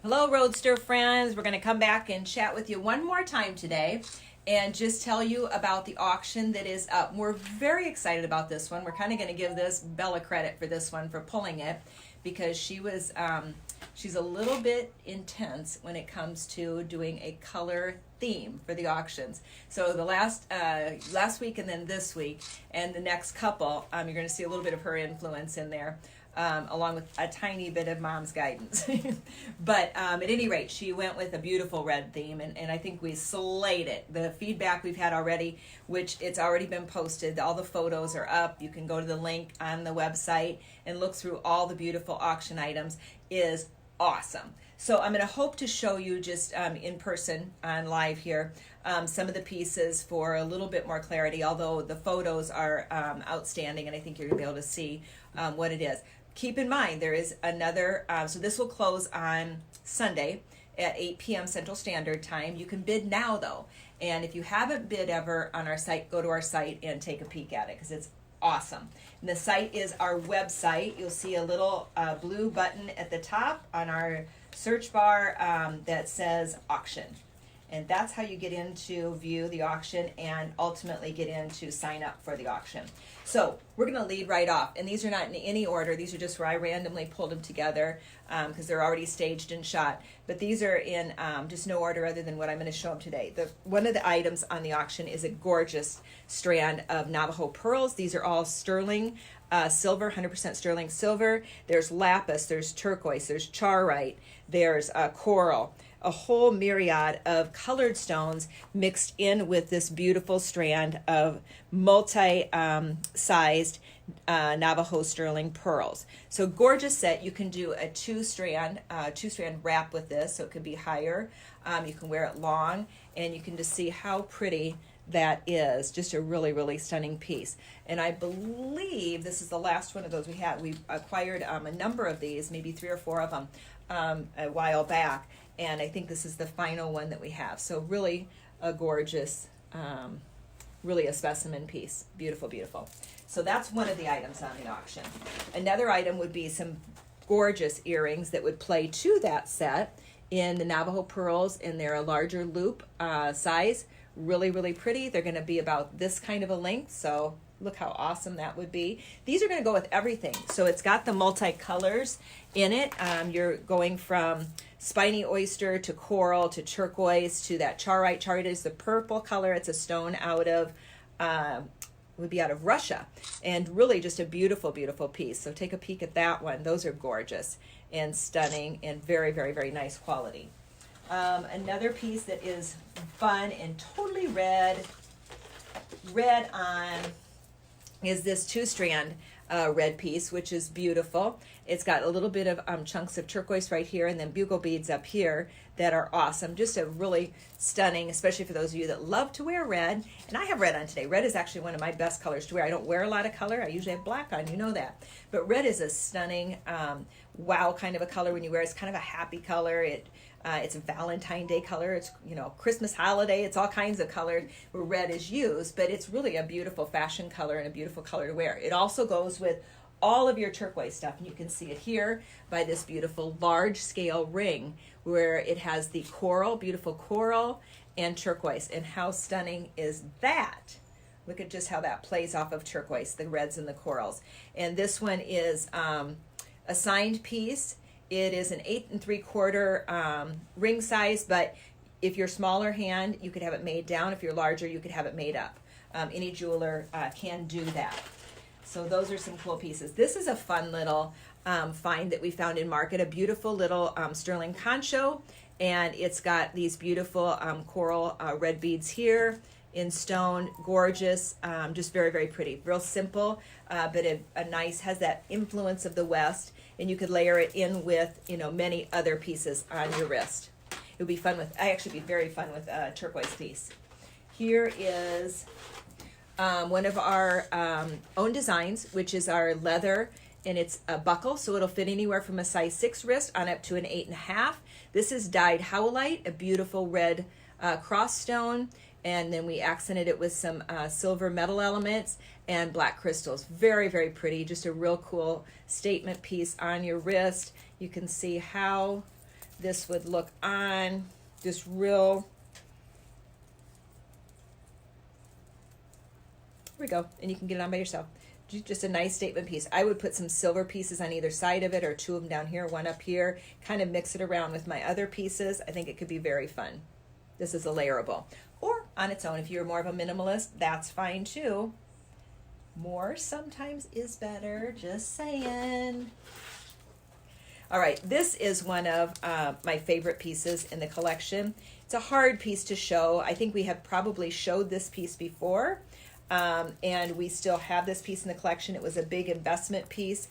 Hello, Roadster friends. We're going to come back and chat with you one more time today and just tell you about the auction that is up. We're very excited about this one. We're kind of going to give this Bella credit for this one, for pulling it, because she's a little bit intense when it comes to doing a color theme for the auctions. So the last week and then this week and the next couple, you're going to see a little bit of her influence in there. Along with a tiny bit of mom's guidance. But at any rate, she went with a beautiful red theme, and I think we slayed it. The feedback we've had already, which it's already been posted, all the photos are up. You can go to the link on the website and look through all the beautiful auction items, is awesome. So I'm going to hope to show you just in person on live here some of the pieces for a little bit more clarity, although the photos are outstanding, and I think you're going to be able to see what it is. Keep in mind, there is another, so this will close on Sunday at 8 p.m. Central Standard Time. You can bid now, though. And if you haven't bid ever on our site, go to our site and take a peek at it, because it's awesome. And the site is our website. You'll see a little blue button at the top on our search bar that says auction. And that's how you get into view the auction and ultimately get in to sign up for the auction. So we're going to lead right off. And these are not in any order. These are just where I randomly pulled them together because they're already staged and shot. But these are in just no order other than what I'm going to show them today. One of the items on the auction is a gorgeous strand of Navajo pearls. These are all sterling silver, 100% sterling silver. There's lapis, there's turquoise, there's charoite, there's coral. A whole myriad of colored stones mixed in with this beautiful strand of multi-sized Navajo sterling pearls. So gorgeous set. You can do a two-strand wrap with this, so it could be higher. You can wear it long, and you can just see how pretty that is. Just a really, really stunning piece. And I believe this is the last one of those we had. We acquired a number of these, maybe 3 or 4 of them a while back. And I think this is the final one that we have. So really a gorgeous, really a specimen piece. Beautiful, beautiful. So that's one of the items on the auction. Another item would be some gorgeous earrings that would play to that set in the Navajo pearls, and they're a larger loop size. Really, really pretty. They're going to be about this kind of a length. So look how awesome that would be. These are going to go with everything. So it's got the multicolors in it. You're going from spiny oyster to coral to turquoise to that charoite. Charoite is the purple color. It's a stone out of, would be out of Russia. And really just a beautiful, beautiful piece. So take a peek at that one. Those are gorgeous and stunning and very, very, very nice quality. Another piece that is fun and totally red on is this 2-strand red piece, which is beautiful. It's got a little bit of chunks of turquoise right here and then bugle beads up here that are awesome. Just a really stunning, especially for those of you that love to wear red. And I have red on today. Red is actually one of my best colors to wear. I don't wear a lot of color. I usually have black on, you know that. But red is a stunning, wow kind of a color when you wear it. It's kind of a happy color. It's a Valentine's Day color. It's, Christmas holiday. It's all kinds of colors where red is used, but it's really a beautiful fashion color and a beautiful color to wear. It also goes with all of your turquoise stuff, and you can see it here by this beautiful large scale ring where it has the coral, beautiful coral and turquoise. And how stunning is that? Look at just how that plays off of turquoise, the reds and the corals. And this one is a signed piece. It is an 8 3/4 ring size, but if you're smaller hand, you could have it made down. If you're larger, you could have it made up. Any jeweler can do that. So those are some cool pieces. This is a fun little find that we found in market, a beautiful little sterling concho, and it's got these beautiful coral red beads here in stone, gorgeous, just very, very pretty. Real simple, but a nice, has that influence of the West, and you could layer it in with, many other pieces on your wrist. It would be fun with, be very fun with a turquoise piece. Here is one of our own designs, which is our leather, and it's a buckle, so it'll fit anywhere from a size 6 wrist on up to an 8.5. This is dyed howlite, a beautiful red cross stone, and then we accented it with some silver metal elements and black crystals. Very, very pretty. Just a real cool statement piece on your wrist. You can see how this would look on this real, here we go, and you can get it on by yourself. Just a nice statement piece. I would put some silver pieces on either side of it, or two of them down here, one up here, kind of mix it around with my other pieces. I think it could be very fun. This is a layerable. Or on its own, if you're more of a minimalist, that's fine too. More sometimes is better, just saying. All right, this is one of my favorite pieces in the collection. It's a hard piece to show. I think we have probably showed this piece before, and we still have this piece in the collection. It was a big investment piece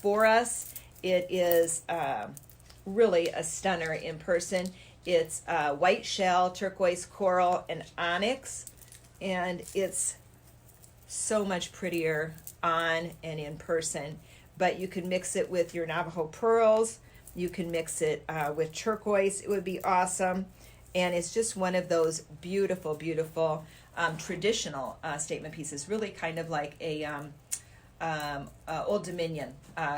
for us. It is really a stunner in person. It's white shell, turquoise coral, and onyx, and it's so much prettier on and in person. But you can mix it with your Navajo pearls. You can mix it with turquoise. It would be awesome. And it's just one of those beautiful, beautiful traditional statement pieces, really kind of like a Old Dominion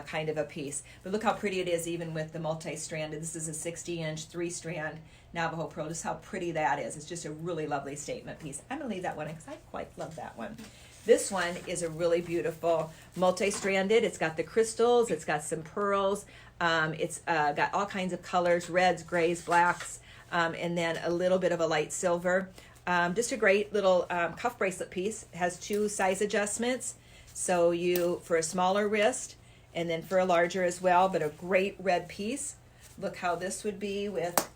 kind of a piece. But look how pretty it is even with the multi-stranded. This is a 60-inch, 3-strand Navajo pearl. Just how pretty that is. It's just a really lovely statement piece. I'm going to leave that one because I quite love that one. This one is a really beautiful multi-stranded. It's got the crystals. It's got some pearls. It's got all kinds of colors, reds, grays, blacks, and then a little bit of a light silver. Just a great little cuff bracelet piece. It has 2 size adjustments. So you, for a smaller wrist, and then for a larger as well, but a great red piece. Look how this would be with,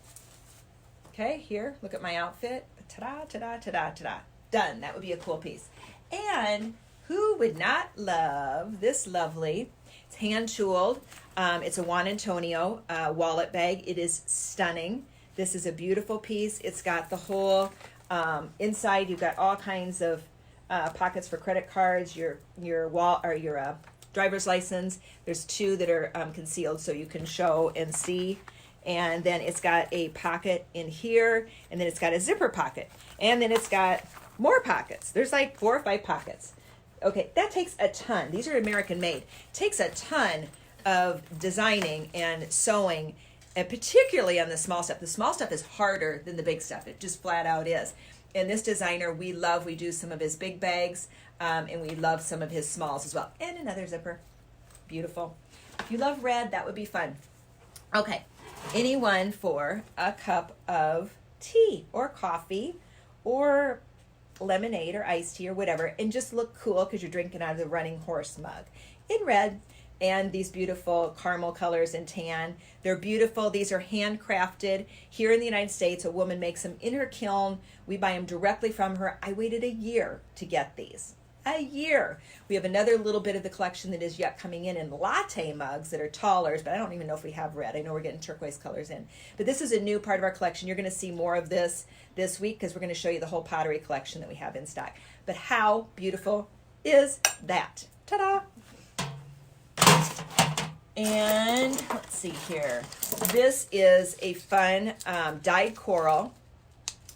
okay, here, look at my outfit. Ta-da, ta-da, ta-da, ta-da. Done. That would be a cool piece. And who would not love this lovely, it's hand-tooled, it's a Juan Antonio wallet bag. It is stunning. This is a beautiful piece. It's got the whole, inside you've got all kinds of pockets for credit cards, your driver's license. There's 2 that are concealed so you can show and see. And then it's got a pocket in here, and then it's got a zipper pocket. And then it's got more pockets. There's like 4 or 5 pockets. Okay, that takes a ton. These are American made. It takes a ton of designing and sewing, and particularly on the small stuff. The small stuff is harder than the big stuff. It just flat out is. And this designer we love. We do some of his big bags, and we love some of his smalls as well. And another zipper. Beautiful. If you love red, that would be fun. Okay, anyone for a cup of tea or coffee or lemonade or iced tea or whatever, and just look cool because you're drinking out of the Running Horse mug in red. And these beautiful caramel colors and tan. They're beautiful. These are handcrafted here in the United States. A woman makes them in her kiln. We buy them directly from her. I waited a year to get these. A year. We have another little bit of the collection that is yet coming in latte mugs that are taller, but I don't even know if we have red. I know we're getting turquoise colors in. But this is a new part of our collection. You're going to see more of this week because we're going to show you the whole pottery collection that we have in stock. But how beautiful is that? Ta-da! And let's see here. This is a fun dyed coral,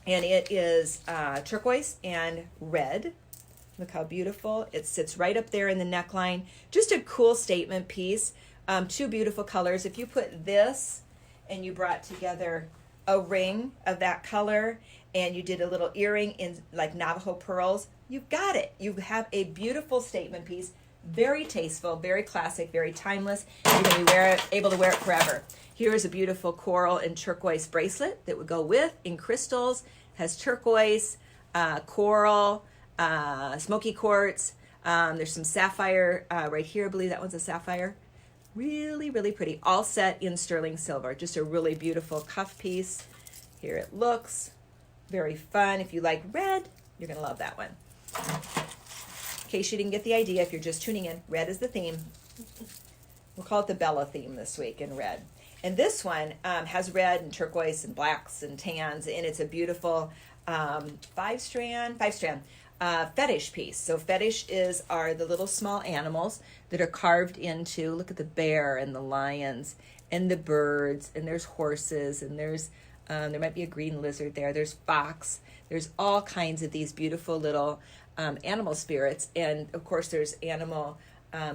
and it is turquoise and red. Look how beautiful. It sits right up there in the neckline. Just a cool statement piece. 2 beautiful colors. If you put this and you brought together a ring of that color and you did a little earring in like Navajo pearls, you've got it. You have a beautiful statement piece. Very tasteful, very classic, very timeless. You're going to be able to wear it forever. Here is a beautiful coral and turquoise bracelet that would go with in crystals. Has turquoise, coral, smoky quartz. There's some sapphire right here. I believe that one's a sapphire. Really, really pretty. All set in sterling silver. Just a really beautiful cuff piece. Here it looks. Very fun. If you like red, you're going to love that one. In case you didn't get the idea, if you're just tuning in, red is the theme. We'll call it the Bella theme this week in red. And this one has red and turquoise and blacks and tans, and it's a beautiful 5-strand fetish piece. So fetish are the little small animals that are carved into, look at the bear and the lions and the birds, and there's horses, and there's there might be a green lizard there. There's fox. There's all kinds of these beautiful little animal spirits, and of course there's animal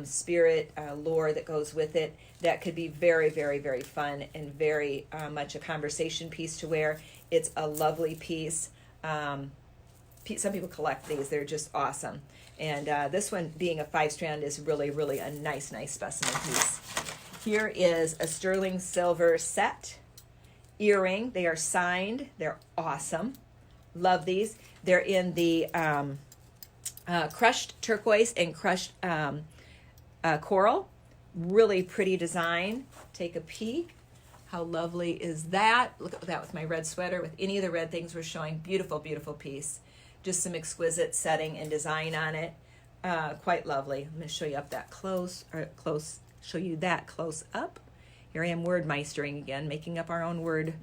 spirit lore that goes with it. That could be very, very, very fun and very much a conversation piece to wear. It's a lovely piece. Some people collect these. They're just awesome. And this one being a 5-strand is really, really a nice, nice specimen piece. Here is a sterling silver set earring. They are signed. They're awesome. Love these. They're in the crushed turquoise and crushed coral. Really pretty design. Take a peek. How lovely is that? Look at that with my red sweater, with any of the red things we're showing. Beautiful, beautiful piece. Just some exquisite setting and design on it. Quite lovely. I'm going to show you up that close, show you that close up. Here I am word meistering again, making up our own word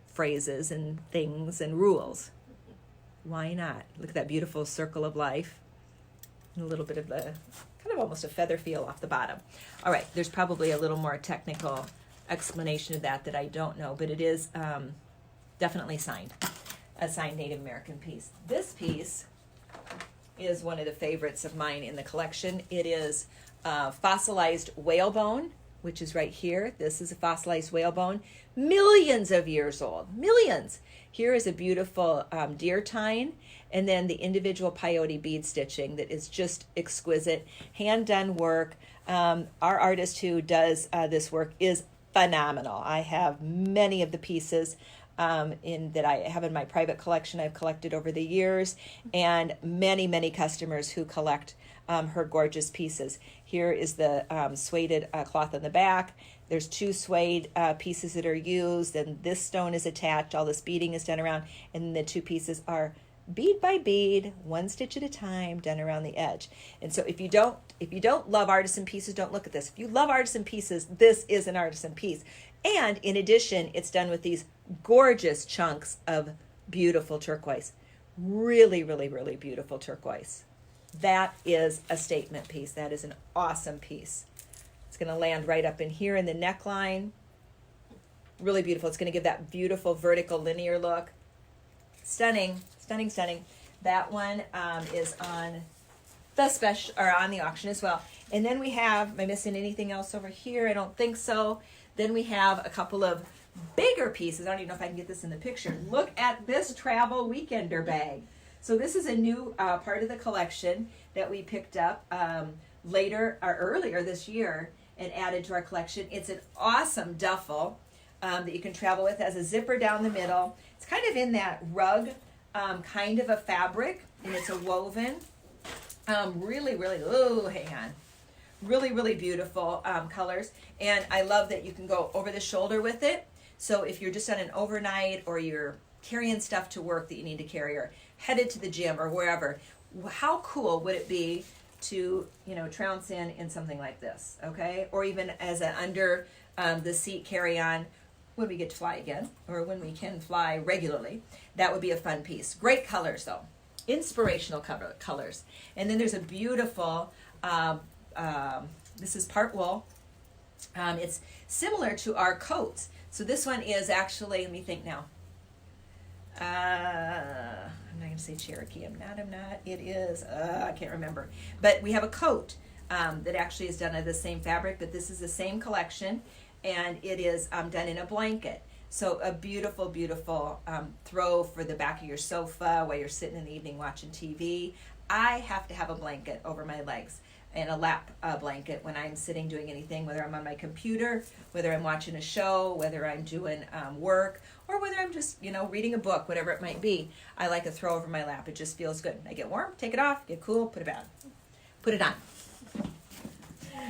phrases and things and rules. Why not? Look at that beautiful circle of life. And a little bit of the, kind of almost a feather feel off the bottom. All right, there's probably a little more technical explanation of that I don't know, but it is definitely signed. A signed Native American piece. This piece is one of the favorites of mine in the collection. It is fossilized whalebone, which is right here. This is a fossilized whalebone, millions of years old, millions. Here is a beautiful deer tine, and then the individual peyote bead stitching that is just exquisite, hand done work. Our artist who does this work is phenomenal. I have many of the pieces that I have in my private collection. I've collected over the years, and many, many customers who collect her gorgeous pieces. Here is the suede cloth on the back. There's 2 suede pieces that are used, and this stone is attached. All this beading is done around, and the 2 pieces are bead by bead, 1 stitch at a time, done around the edge. And so if you don't love artisan pieces, don't look at this. If you love artisan pieces, this is an artisan piece. And in addition, it's done with these gorgeous chunks of beautiful turquoise. Really, really, really beautiful turquoise. That is a statement piece. That is an awesome piece. It's going to land right up in here in the neckline. Really beautiful. It's going to give that beautiful vertical linear look. Stunning, stunning, stunning. That one is on the special, or on the auction as well. And then we have, am I missing anything else over here? I don't think so. Then we have a couple of bigger pieces. I don't even know if I can get this in the picture. Look at this travel weekender bag. So this is a new part of the collection that we picked up earlier this year and added to our collection. It's an awesome duffel that you can travel with. It has a zipper down the middle. It's kind of in that rug kind of a fabric, and it's a woven. Really, really, hang on. Really, really beautiful colors. And I love that you can go over the shoulder with it. So if you're just on an overnight, or you're carrying stuff to work that you need to carry, or headed to the gym or wherever, how cool would it be to, trounce in something like this, okay? Or even as an under the seat carry-on when we get to fly again, or when we can fly regularly. That would be a fun piece. Great colors though. Inspirational colors. And then there's a beautiful, this is part wool. It's similar to our coats. So this one is actually, let me think now. I'm not going to say Cherokee. I'm not. It is, I can't remember. But we have a coat that actually is done out of the same fabric, but this is the same collection, and it is done in a blanket. So a beautiful, beautiful throw for the back of your sofa while you're sitting in the evening watching TV. I have to have a blanket over my legs, and a lap blanket when I'm sitting doing anything, whether I'm on my computer, whether I'm watching a show, whether I'm doing work, or whether I'm just, reading a book, whatever it might be. I like to throw over my lap. It just feels good. I get warm, take it off, get cool, put it on.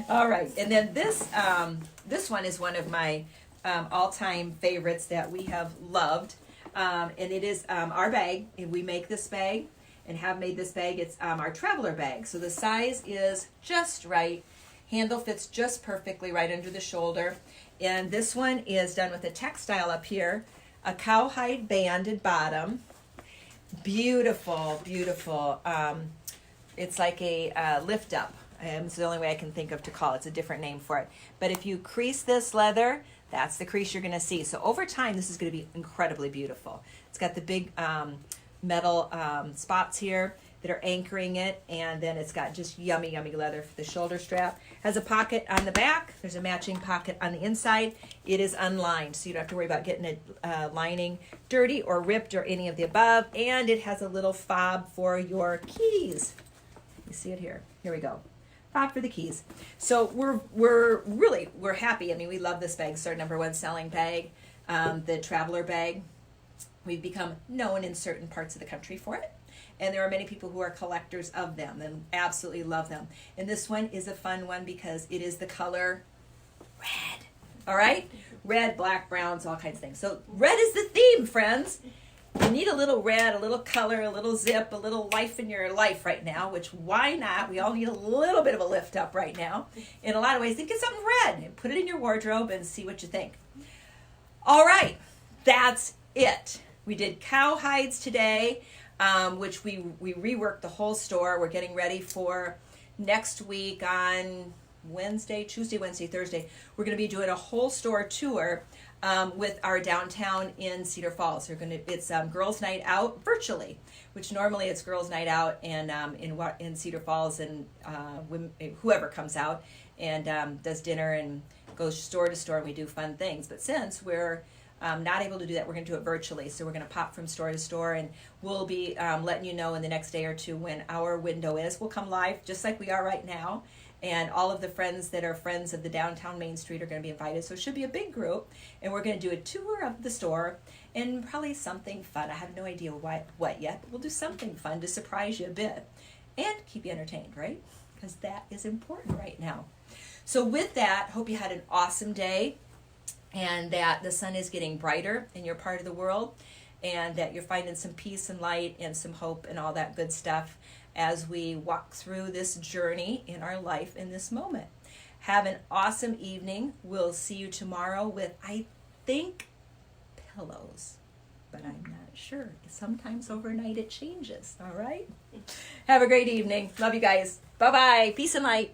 All right, and then this one is one of my all-time favorites that we have loved, and it is our bag. We make this bag and have made this bag. It's our traveler bag. So the size is just right. Handle fits just perfectly right under the shoulder. And this one is done with a textile up here, a cowhide banded bottom. Beautiful, beautiful. It's like a lift up. It's the only way I can think of to call it. It's a different name for it. But if you crease this leather, that's the crease you're going to see. So over time, this is going to be incredibly beautiful. It's got the big metal spots here that are anchoring it, and then it's got just yummy, yummy leather for the shoulder strap. Has a pocket on the back. There's a matching pocket on the inside. It is unlined, so you don't have to worry about getting a lining dirty or ripped or any of the above. And it has a little fob for your keys. You see it here. Here we go. Fob for the keys. So we're happy. I mean, we love this bag. It's our #1 selling bag, the traveler bag. We've become known in certain parts of the country for it. And there are many people who are collectors of them and absolutely love them. And this one is a fun one because it is the color red. All right? Red, black, browns, all kinds of things. So red is the theme, friends. You need a little red, a little color, a little zip, a little life in your life right now, which why not? We all need a little bit of a lift up right now. In a lot of ways, think of something red and put it in your wardrobe and see what you think. All right, that's it. We did cowhides today, which we reworked the whole store. We're getting ready for next week on Tuesday, Wednesday, Thursday. We're going to be doing a whole store tour with our downtown in Cedar Falls. It's Girls' Night Out virtually, which normally it's Girls' Night Out and in Cedar Falls, and whoever comes out and does dinner and goes store to store, and we do fun things. But since we're not able to do that, we're going to do it virtually. So we're going to pop from store to store, and we'll be letting you know in the next day or two when our window is. We'll come live just like we are right now, and all of the friends that are friends of the downtown Main Street are going to be invited. So it should be a big group, and we're going to do a tour of the store and probably something fun. I have no idea what yet, but we'll do something fun to surprise you a bit and keep you entertained, right? Because that is important right now. So with that, hope you had an awesome day, and that the sun is getting brighter in your part of the world, and that you're finding some peace and light and some hope and all that good stuff as we walk through this journey in our life in this moment. Have an awesome evening. We'll see you tomorrow with, I think, pillows, but I'm not sure. Sometimes overnight it changes, all right? Have a great evening. Love you guys. Bye-bye. Peace and light.